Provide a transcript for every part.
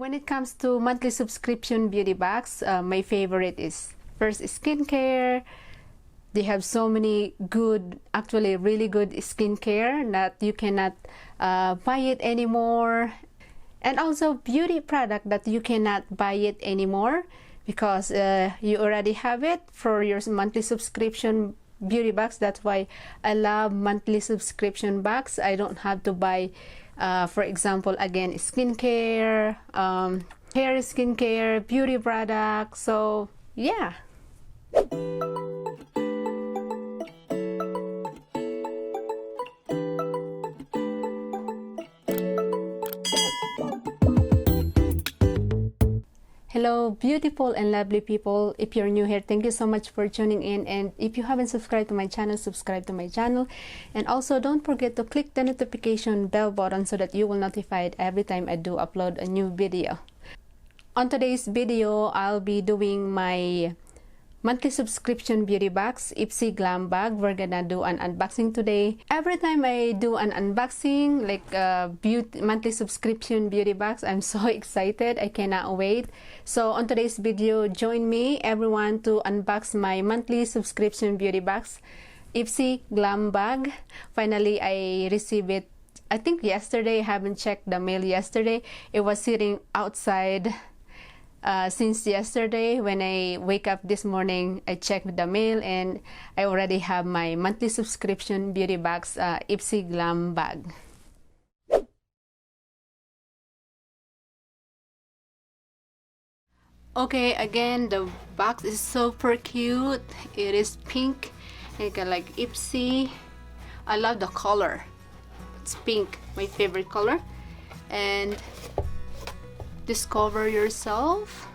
When it comes to monthly subscription beauty box, my favorite is first skincare. They have so many good, actually really good skincare that you cannot buy it anymore. And also beauty product that you cannot buy it anymore because you already have it for your monthly subscription beauty box. That's why I love monthly subscription box. I don't have to buy for example, again, skincare, hair skincare, beauty products. So yeah. Hello beautiful and lovely people. If you're new here, thank you so much for tuning in, and if you haven't subscribed to my channel, subscribe to my channel, and also don't forget to click the notification bell button so that you will notified every time I do upload a new video. On today's video, I'll be doing my monthly subscription beauty box, Ipsy Glam bag. We're gonna do an unboxing today. Every time I do an unboxing, like monthly subscription beauty box, I'm so excited. I cannot wait. So on today's video, join me everyone to unbox my monthly subscription beauty box, Ipsy Glam bag. Finally, I received it, I think yesterday. I haven't checked the mail yesterday. It was sitting outside since yesterday. When I wake up this morning, I checked the mail and I already have my monthly subscription beauty box, Ipsy Glam bag. Okay, again, the box is super cute. It is pink. It got like Ipsy. I love the color. It's pink, my favorite color. And discover yourself,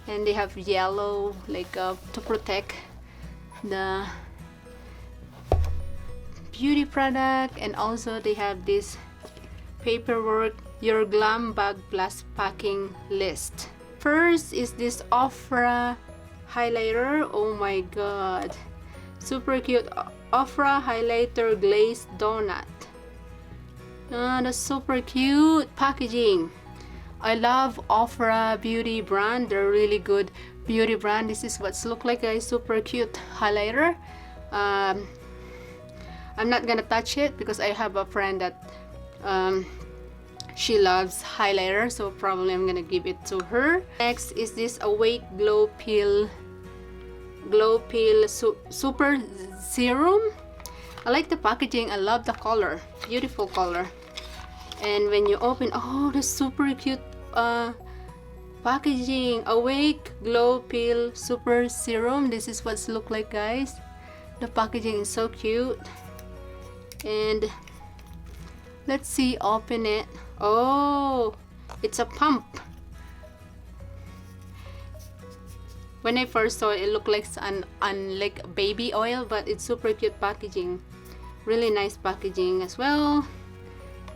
and they have yellow like to protect the beauty product, and also they have this paperwork, your Glam Bag Plus packing list. First is this Ofra highlighter. Oh my god, super cute. Ofra highlighter glazed donut. That's super cute packaging. I love Ofra beauty brand. They're really good beauty brand. This is what's look like, guys. Super cute highlighter. I'm not gonna touch it because I have a friend that she loves highlighter, so probably I'm gonna give it to her. Next is this Awake Glow Peel Super Serum. I like the packaging. I love the color. Beautiful color. And when you open, oh, the super cute packaging. Awake Glow Peel Super Serum. This is what's look like, guys. The packaging is so cute. And let's see, open it. Oh, it's a pump. When I first saw it, it looked like like baby oil, but it's super cute packaging. Really nice packaging as well.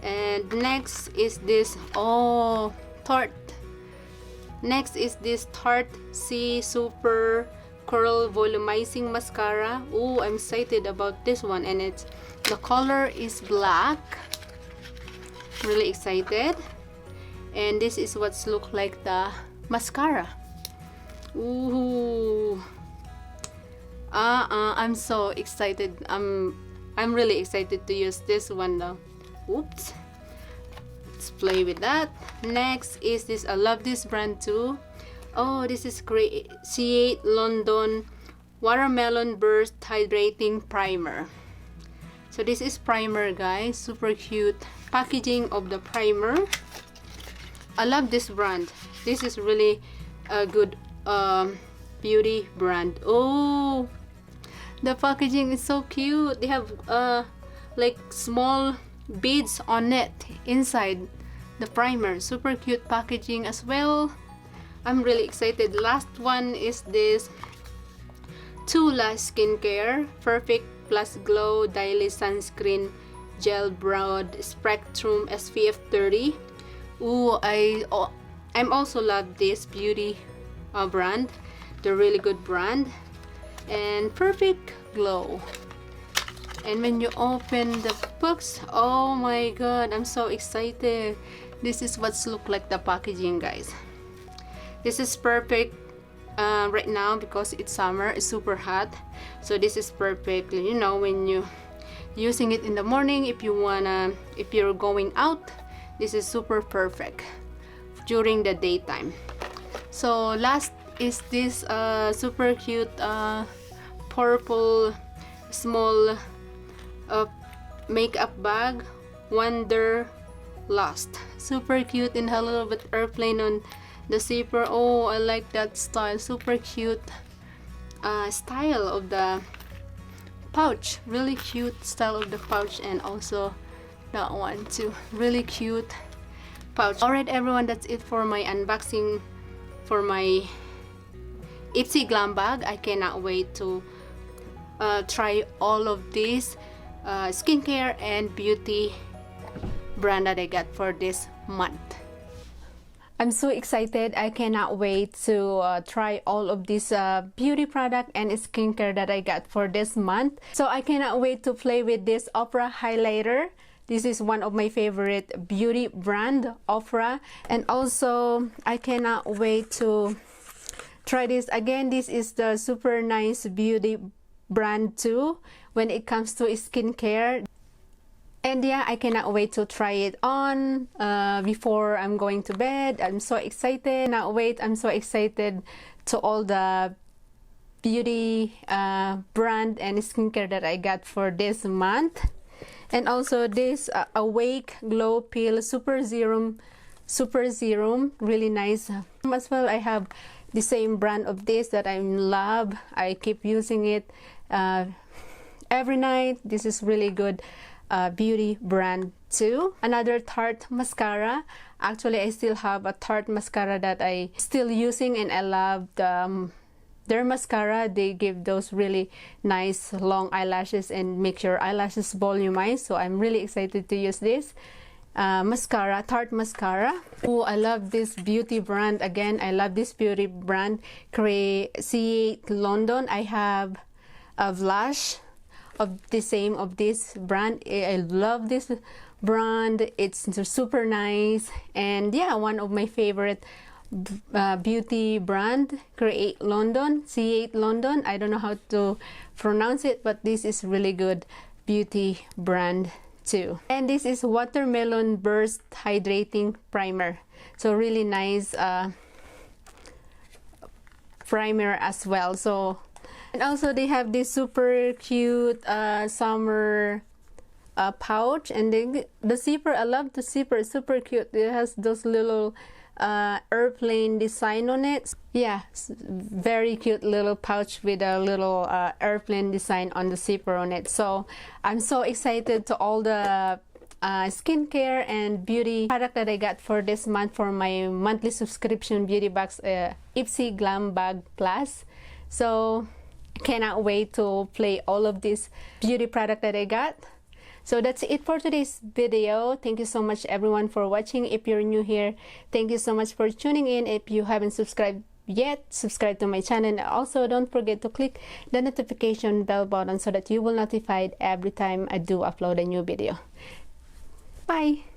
And next is this, oh, Tarte. Next is this Tarte C Super Curl Volumizing Mascara. Oh, I'm excited about this one, and it's the color is black. Really excited. And this is what's look like the mascara. Ooh. I'm so excited. I'm really excited to use this one though. Oops. Let's play with that. Next is this. I love this brand too. Oh, this is great. C8 London Watermelon Burst Hydrating Primer. So this is primer, guys. Super cute packaging of the primer. I love this brand. This is really a good beauty brand. Oh, the packaging is so cute. They have like small beads on it inside the primer. Super cute packaging as well. I'm really excited. Last one is this Tula Skincare Perfect Plus Glow Daily Sunscreen Gel Broad Spectrum SPF 30. Ooh, I'm also love this beauty brand. They're really good brand. And Perfect Glow. And when you open the box, oh my god, I'm so excited. This is what's look like the packaging, guys. This is perfect right now because it's summer, it's super hot. So this is perfect, you know, when you using it in the morning, if you're going out, this is super perfect during the daytime. So last is this super cute purple small makeup bag, Wanderlust. Super cute, and a little bit airplane on the zipper. Oh, I like that style. Super cute style of the pouch. Really cute style of the pouch, and also that one too. Really cute pouch. Alright everyone, that's it for my unboxing for my Ipsy Glam bag. I cannot wait to try all of these skincare and beauty brand that I got for this month. I'm so excited. I cannot wait to try all of this beauty product and skincare that I got for this month. So I cannot wait to play with this Opera highlighter. This is one of my favorite beauty brand, Opera. And also I cannot wait to try this again. This is the super nice beauty brand too when it comes to skincare. And yeah, I cannot wait to try it on before I'm going to bed. I'm so excited. I'm so excited to all the beauty brand and skincare that I got for this month. And also this Awake Glow Peel Super Serum, really nice as well. I have the same brand of this that I love. I keep using it every night. This is really good beauty brand too. Another Tarte mascara. Actually, I still have a Tarte mascara that I still using, and I love their mascara. They give those really nice long eyelashes and make your eyelashes volumized. So I'm really excited to use this mascara, Tarte mascara. Oh, I love this beauty brand. Again, I love this beauty brand, C8 London. I have a blush of the same of this brand. I love this brand. It's super nice, and yeah, one of my favorite beauty brand, C8 London. I don't know how to pronounce it, but this is really good beauty brand too. And this is Watermelon Burst Hydrating Primer. So really nice primer as well. So, and also they have this super cute summer pouch, and the zipper. I love the zipper. It's super cute. It has those little airplane design on it. Yeah, very cute little pouch with a little airplane design on the zipper on it. So I'm so excited to all the skincare and beauty product that I got for this month for my monthly subscription beauty box, Ipsyglambagplus. So I cannot wait to play all of this beauty product that I got. So that's it for today's video. Thank you so much everyone for watching. If you're new here, thank you so much for tuning in. If you haven't subscribed yet, subscribe to my channel. And also don't forget to click the notification bell button so that you will be notified every time I do upload a new video. Bye!